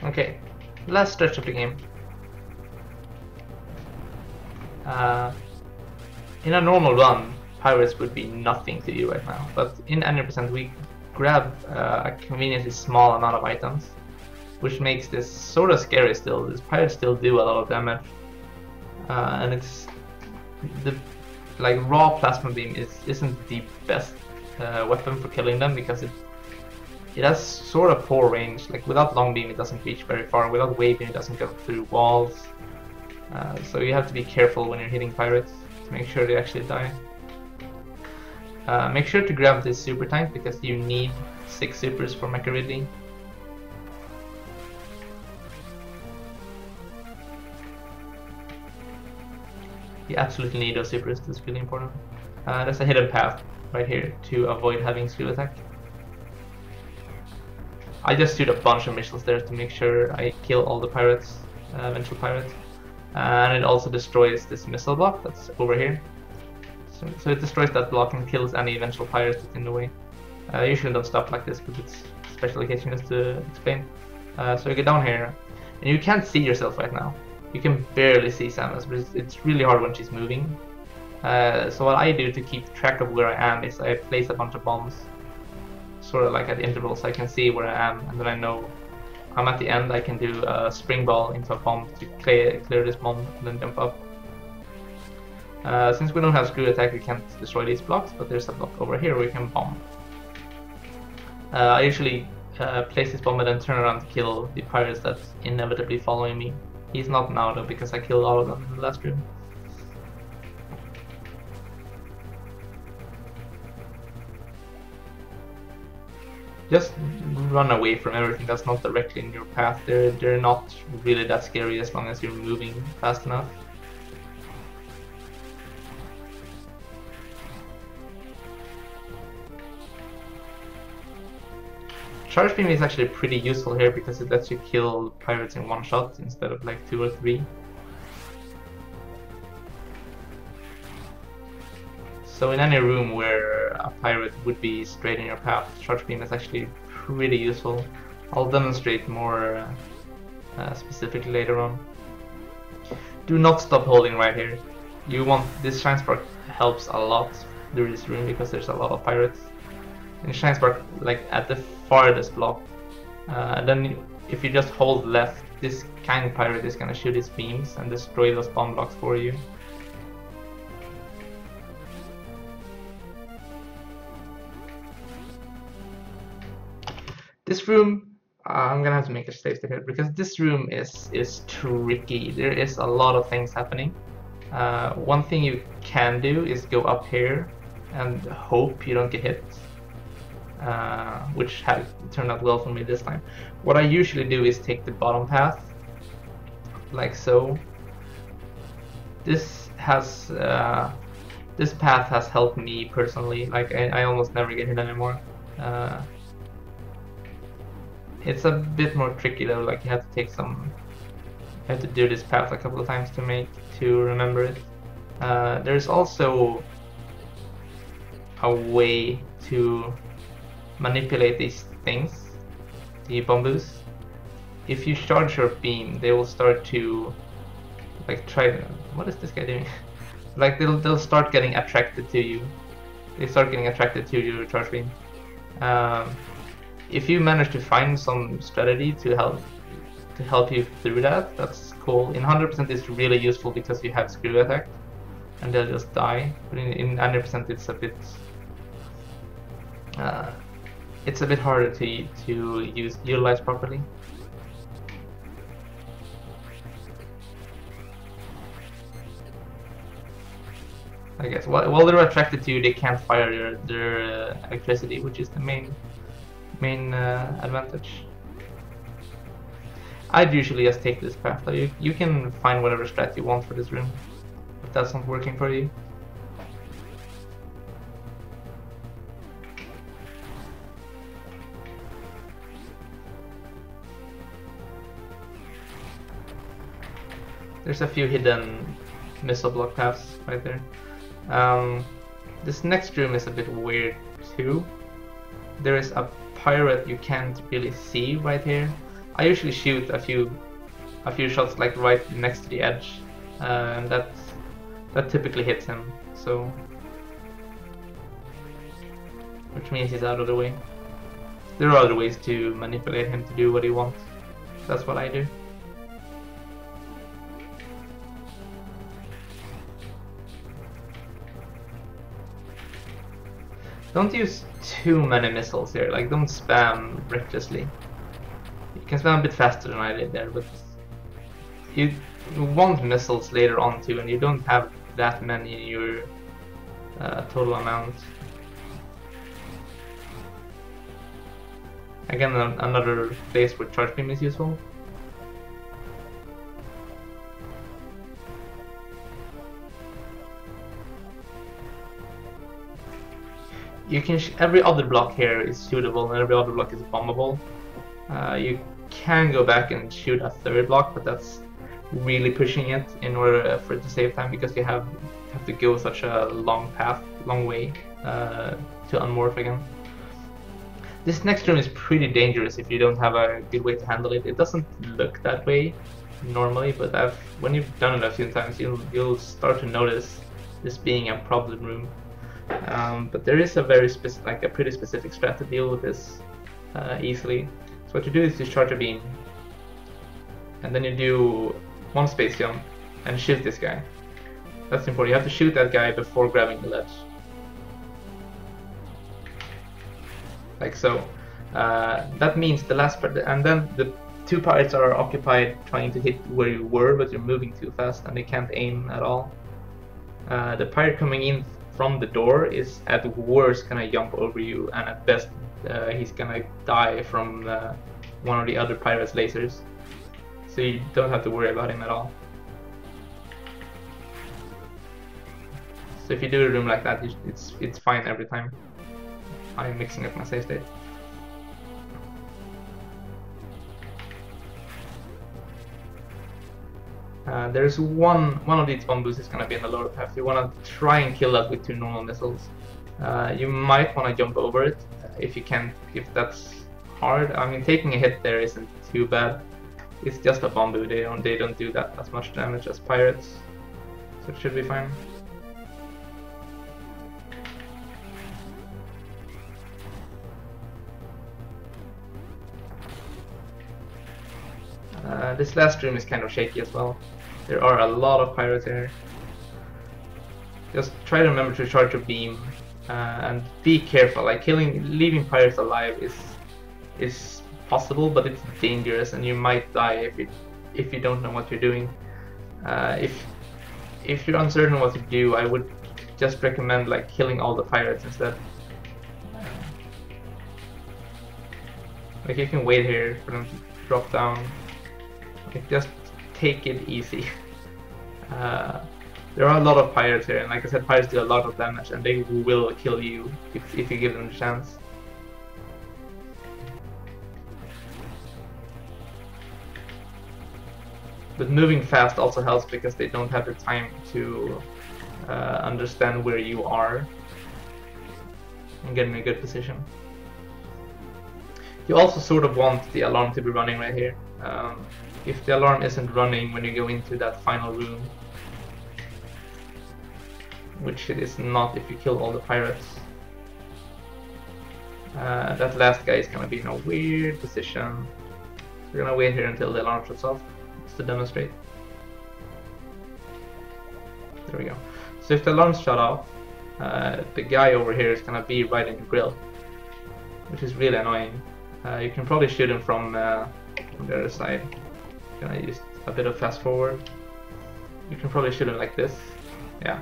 Okay, last stretch of the game. In a normal run, pirates would be nothing to you right now, but in 100% we grab a conveniently small amount of items, which makes this sort of scary still. These pirates still do a lot of damage, and it's the raw plasma beam isn't the best weapon for killing them because it has sort of poor range. Like without long beam, it doesn't reach very far. Without wave beam, it doesn't go through walls. So you have to be careful when you're hitting pirates to make sure they actually die. Make sure to grab this super tank because you need 6 supers for Metroid. You absolutely need those supers, that's really important. There's a hidden path right here to avoid having screw attack. I just shoot a bunch of missiles there to make sure I kill all the pirates, eventual pirates. And it also destroys this missile block that's over here. So it destroys that block and kills any eventual pirates that's in the way. I usually don't stop like this, but it's a special occasion just to explain. So you get down here, and you can't see yourself right now. You can barely see Samus, but it's really hard when she's moving. So what I do to keep track of where I am is I place a bunch of bombs, sort of like at intervals, so I can see where I am, and then I know I'm at the end. I can do a spring ball into a bomb to clear this bomb and then jump up. Since we don't have screw attack, we can't destroy these blocks, but there's a block over here where we can bomb. I usually place this bomb and then turn around to kill the pirates that's inevitably following me. He's not now though, because I killed all of them in the last room. Just run away from everything that's not directly in your path. They're not really that scary as long as you're moving fast enough. Charge beam is actually pretty useful here because it lets you kill pirates in one shot instead of like 2 or 3. So in any room where a pirate would be straight in your path, charge beam is actually pretty useful. I'll demonstrate more specifically later on. Do not stop holding right here. You want this shine spark helps a lot through this room because there's a lot of pirates. And shine spark like at the farthest block. Then if you just hold left, this kind pirate is gonna shoot his beams and destroy those bomb blocks for you. This room, I'm gonna have to make a save state here because this room is tricky. There is a lot of things happening. One thing you can do is go up here and hope you don't get hit, which had turned out well for me this time. What I usually do is take the bottom path, like so. This path has helped me personally. Like I almost never get hit anymore. It's a bit more tricky though, like you have to do this path a couple of times to remember it. There's also a way to manipulate these things, the bamboos. If you charge your beam, they will start to what is this guy doing? Like they'll start getting attracted to you. They start getting attracted to your charge beam. If you manage to find some strategy to help you through that, that's cool. In 100% it's really useful because you have screw attack and they'll just die. But in 100% it's a bit harder to utilize properly. I guess while they're attracted to you, they can't fire their electricity, which is the main advantage. I'd usually just take this path. You can find whatever strat you want for this room if that's not working for you. There's a few hidden missile block paths right there. This next room is a bit weird too. There is a pirate you can't really see right here. I usually shoot a few shots like right next to the edge, and that typically hits him. So, which means he's out of the way. There are other ways to manipulate him to do what he wants. That's what I do. Don't use too many missiles here, like don't spam recklessly. You can spam a bit faster than I did there, but you want missiles later on too, and you don't have that many in your total amount. Again, another place where charge beam is useful. You can every other block here is shootable, and every other block is bombable. You can go back and shoot a third block, but that's really pushing it in order for it to save time, because you have to go such a long way to unmorph again. This next room is pretty dangerous if you don't have a good way to handle it. It doesn't look that way normally, but when you've done it a few times, you'll start to notice this being a problem room. But there is a pretty specific strat to deal with this easily. So what you do is you charge a beam, and then you do one space jump and shoot this guy. That's important. You have to shoot that guy before grabbing the ledge, like so. That means the last part, and then the two pirates are occupied trying to hit where you were, but you're moving too fast and they can't aim at all. The pirate coming in from the door is at worst gonna jump over you, and at best he's gonna die from one of the other pirates' lasers. So you don't have to worry about him at all. So if you do a room like that, it's fine every time. I'm mixing up my save state. There's one of these bombs is gonna be in the lower path. You wanna try and kill that with 2 normal missiles. You might wanna jump over it if you can, if that's hard. I mean, taking a hit there isn't too bad. It's just a bombu. They don't do that as much damage as pirates, so it should be fine. This last room is kind of shaky as well. There are a lot of pirates here. Just try to remember to charge your beam and be careful. Like leaving pirates alive is possible, but it's dangerous, and you might die if you don't know what you're doing. If you're uncertain what to do, I would just recommend like killing all the pirates instead. Like you can wait here for them to drop down. Like, just take it easy. There are a lot of pirates here, and like I said, pirates do a lot of damage, and they will kill you if you give them a chance. But moving fast also helps, because they don't have the time to understand where you are and get in a good position. You also sort of want the alarm to be running right here. If the alarm isn't running when you go into that final room, which it is not if you kill all the pirates, that last guy is going to be in a weird position. We're going to wait here until the alarm shuts off, just to demonstrate. There we go. So if the alarm's shut off, the guy over here is going to be right in the grill, which is really annoying. You can probably shoot him from the other side. Gonna use a bit of fast forward. You can probably shoot him like this. Yeah.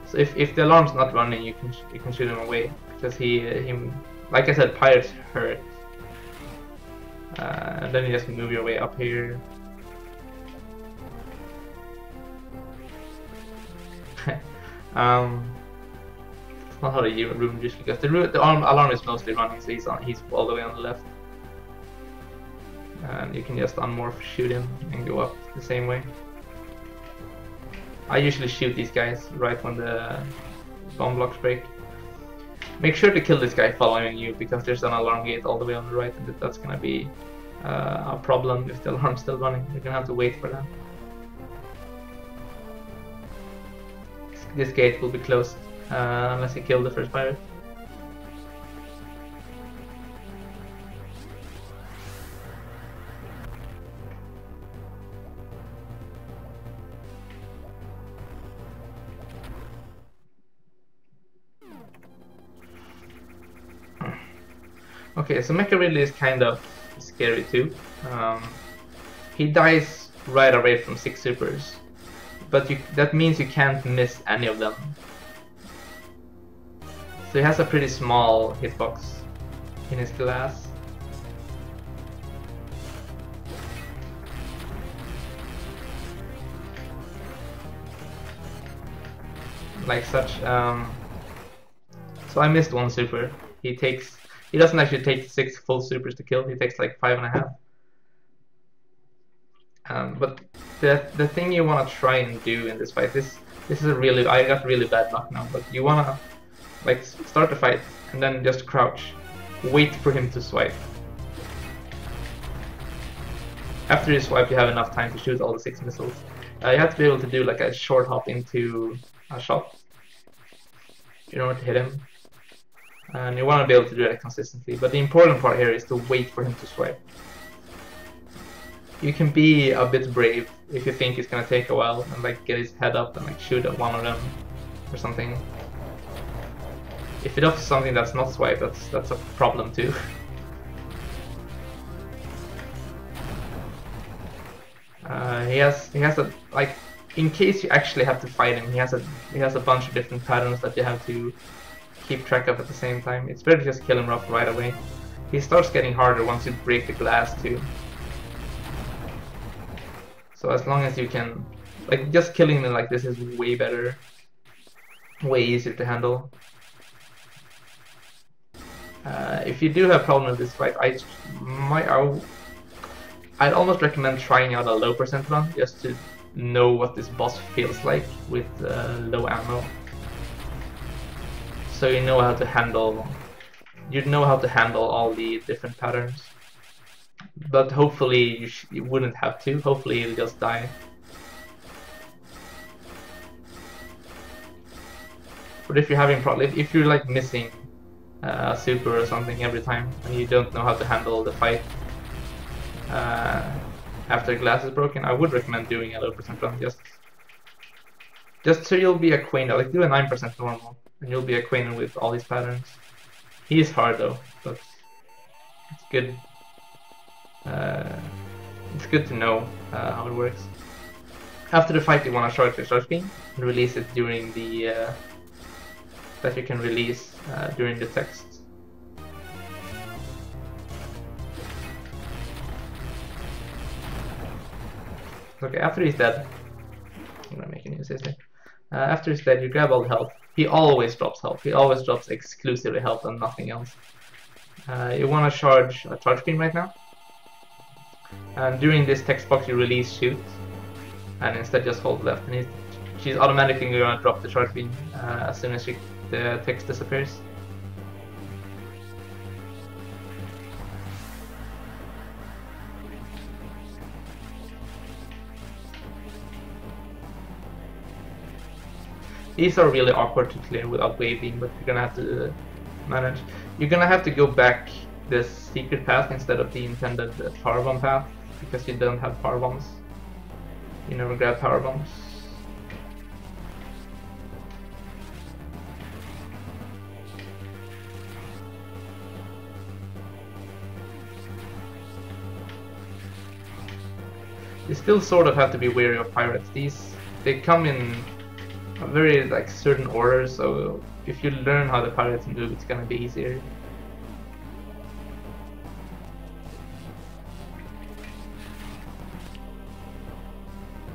So if the alarm's not running, you can shoot him away, because he like I said, pirates hurt. And then you just move your way up here. It's not how the room usually goes. The alarm is mostly running, so he's all the way on the left. And you can just unmorph, shoot him, and go up the same way. I usually shoot these guys right when the bomb blocks break. Make sure to kill this guy following you, because there's an alarm gate all the way on the right, and that's gonna be a problem if the alarm's still running. You're gonna have to wait for that. This gate will be closed unless you kill the first pirate. Okay, so Mecha really is kind of scary too. He dies right away from 6 supers, but that means you can't miss any of them. So he has a pretty small hitbox in his glass. Like such. So I missed 1 super. He doesn't actually take 6 full supers to kill. He takes like 5.5. But the thing you want to try and do in this fight, this is I got really bad luck now, but you want to like start the fight and then just crouch, wait for him to swipe. After you swipe, you have enough time to shoot all the 6 missiles. You have to be able to do like a short hop into a shot in order to hit him. And you want to be able to do that consistently, but the important part here is to wait for him to swipe. You can be a bit brave if you think it's gonna take a while and like get his head up and like shoot at one of them or something. If he does something that's not swipe, that's a problem too. He has a like, in case you actually have to fight him, he has a bunch of different patterns that you have to keep track of at the same time. It's better to just kill him off right away. He starts getting harder once you break the glass too. So as long as you can, like, just killing them like this is way better, way easier to handle. If you do have problem with this fight, I'd almost recommend trying out a low percent run just to know what this boss feels like with low ammo. So you know how to handle, all the different patterns. But hopefully you wouldn't have to. Hopefully you'll just die. But if you're having problems, if you're like missing a super or something every time and you don't know how to handle the fight after the glass is broken, I would recommend doing a low percent run just so you'll be acquainted. Like, do a 9% normal and you'll be acquainted with all these patterns. He is hard though, but it's good. It's good to know how it works. After the fight, you want to charge your charge beam and release it during the that you can release during the text. Okay, after he's dead, I'm gonna make a new system. After he's dead, you grab all the health. He always drops health. He always drops exclusively health and nothing else. You want to charge a charge beam right now. And during this text box, you release shoot, and instead just hold left, and she's automatically going to drop the charge beam as soon as the text disappears. These are really awkward to clear without waving, but you're gonna have to manage. You're gonna have to go back this secret path instead of the intended power bomb path, because you don't have power bombs. You never grab power bombs. You still sort of have to be wary of pirates. They come in a very like certain order, so if you learn how the pirates move, it's gonna be easier.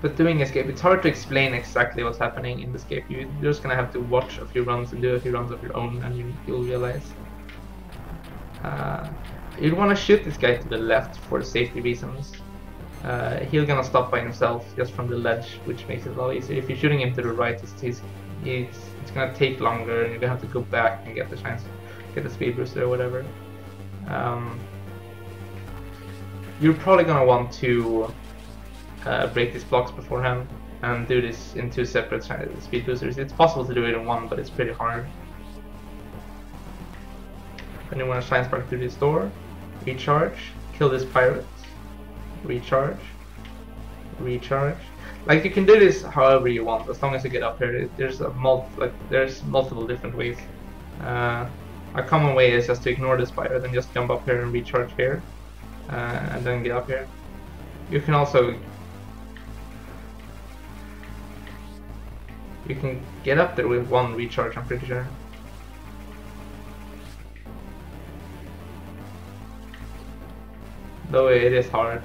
But doing escape, it's hard to explain exactly what's happening in the escape. You're just gonna have to watch a few runs and do a few runs of your own, and you'll realize. You'd want to shoot this guy to the left for safety reasons. He's gonna stop by himself just from the ledge, which makes it a lot easier. If you're shooting him to the right, it's gonna take longer, and you're gonna have to go back and get the chance, get the speed booster or whatever. you're probably gonna want to break these blocks beforehand and do this in 2 separate speed boosters. It's possible to do it in one, but it's pretty hard. Then you want to Shine Spark through this door, recharge, kill this pirate, recharge, recharge. Like, you can do this however you want, as long as you get up here. There's multiple different ways. A common way is just to ignore this pirate and just jump up here and recharge here, and then get up here. You can also get up there with 1 recharge, I'm pretty sure. Though it is hard.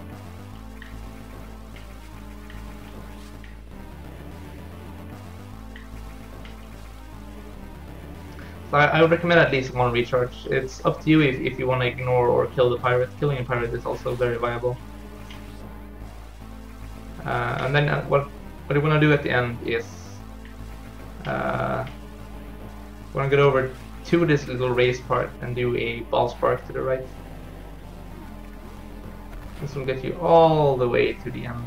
So I would recommend at least 1 recharge. It's up to you if you want to ignore or kill the pirate. Killing a pirate is also very viable. And then what you want to do at the end is want to get over to this little race part and do a ball spark to the right. This will get you all the way to the end.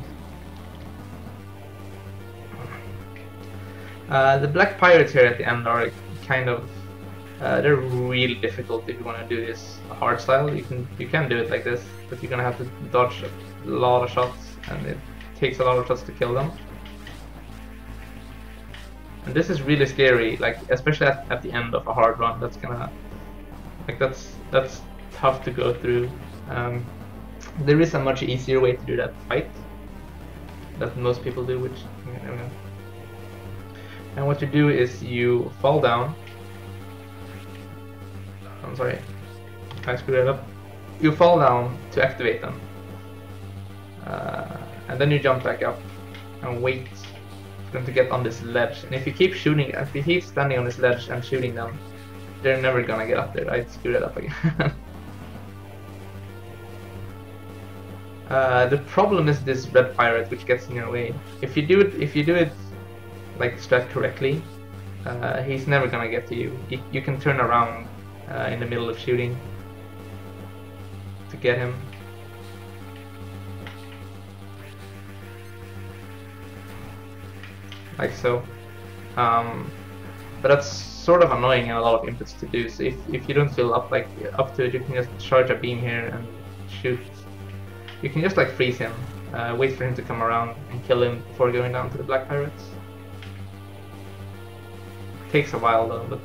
The black pirates here at the end are kind of they're really difficult if you want to do this hard style. You can do it like this, but you're gonna have to dodge a lot of shots, and it takes a lot of shots to kill them. And this is really scary, like especially at the end of a hard run. That's tough to go through. There is a much easier way to do that fight that most people do, which and what you do is you fall down. I'm sorry, I screwed it up. You fall down to activate them, and then you jump back up and wait for them to get on this ledge. And if you keep standing on this ledge and shooting them, they're never gonna get up there. I screwed it up again. The problem is this red pirate, which gets in your way. If you do it like strat correctly, he's never gonna get to you. You can turn around in the middle of shooting to get him. Like so. But that's sort of annoying and a lot of inputs to do. So if you don't feel up to it, you can just charge a beam here and shoot. You can just like freeze him, wait for him to come around and kill him before going down to the black pirates. Takes a while though, but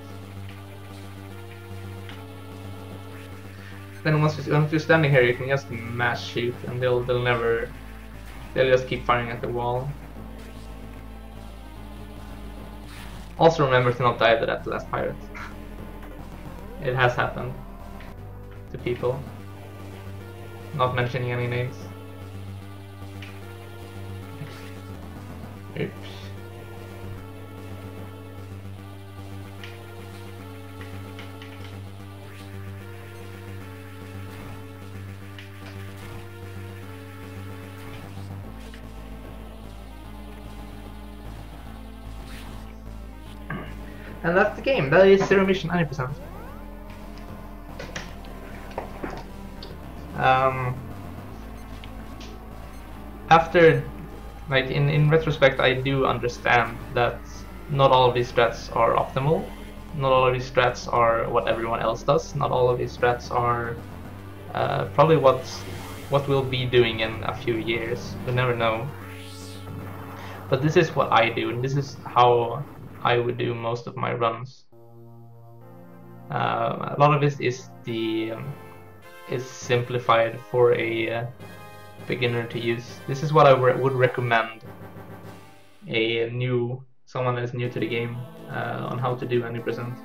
then once you're standing here, you can just mass shoot, and they'll just keep firing at the wall. Also remember to not die to that last pirate. It has happened to people. Not mentioning any names. Oops. And that's the game. That is Zero Mission 90%. After, like in retrospect, I do understand that not all of these strats are optimal. Not all of these strats are what everyone else does. Not all of these strats are probably what we'll be doing in a few years. We never know. But this is what I do, and this is how I would do most of my runs. A lot of this is simplified for a beginner to use. This is what I would recommend someone that is new to the game on how to do 90%.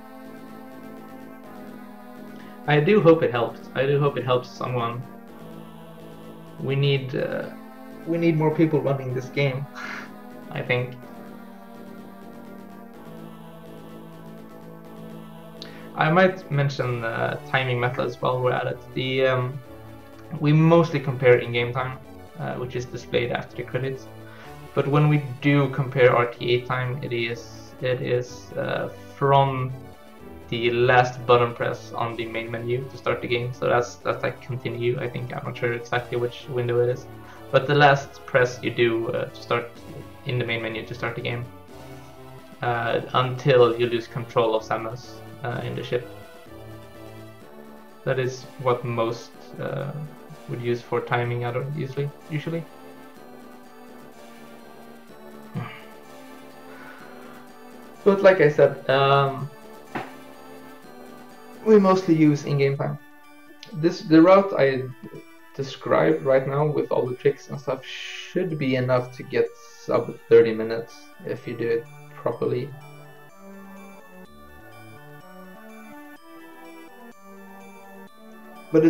I do hope it helped. I do hope it helps someone. We need more people running this game. I think. I might mention timing methods while we're at it. We mostly compare in-game time, which is displayed after the credits. But when we do compare RTA time, it is from the last button press on the main menu to start the game. So that's like continue, I think. I'm not sure exactly which window it is. But the last press you do to start in the main menu to start the game until you lose control of Samus in the ship. That is what most would use for timing out of usually. But like I said, we mostly use in-game time. The route I described right now with all the tricks and stuff should be enough to get sub 30 minutes if you do it properly. But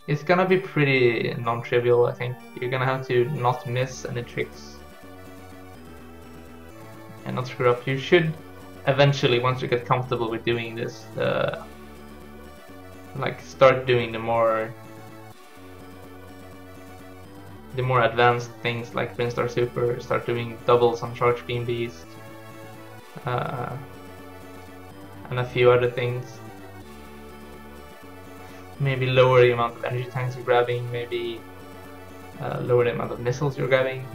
it's gonna be pretty non-trivial, I think. You're gonna have to not miss any tricks and not screw up. You should eventually, once you get comfortable with doing this, like start doing the more advanced things like Brinstar Super, start doing doubles on Charge Beam Beast, and a few other things. Maybe lower the amount of energy tanks you're grabbing, maybe lower the amount of missiles you're grabbing.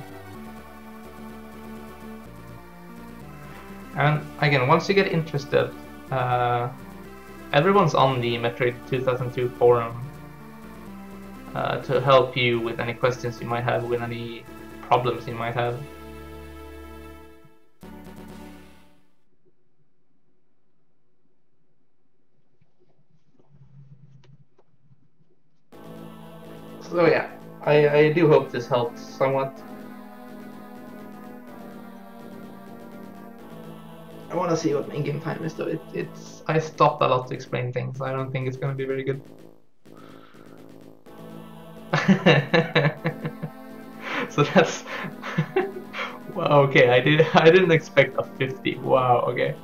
And again, once you get interested, everyone's on the Metroid 2002 forum to help you with any questions you might have, with any problems you might have. So yeah, I do hope this helps somewhat. I want to see what in-game time is though. I stopped a lot to explain things. I don't think it's going to be very good. So that's wow. Okay, I didn't expect a 50. Wow. Okay,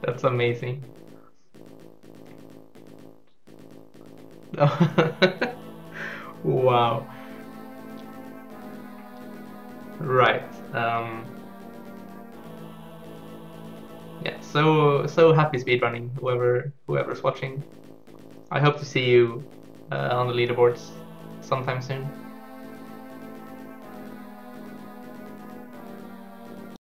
that's amazing. Wow. Right. Yeah. So happy speedrunning, whoever's watching. I hope to see you on the leaderboards sometime soon.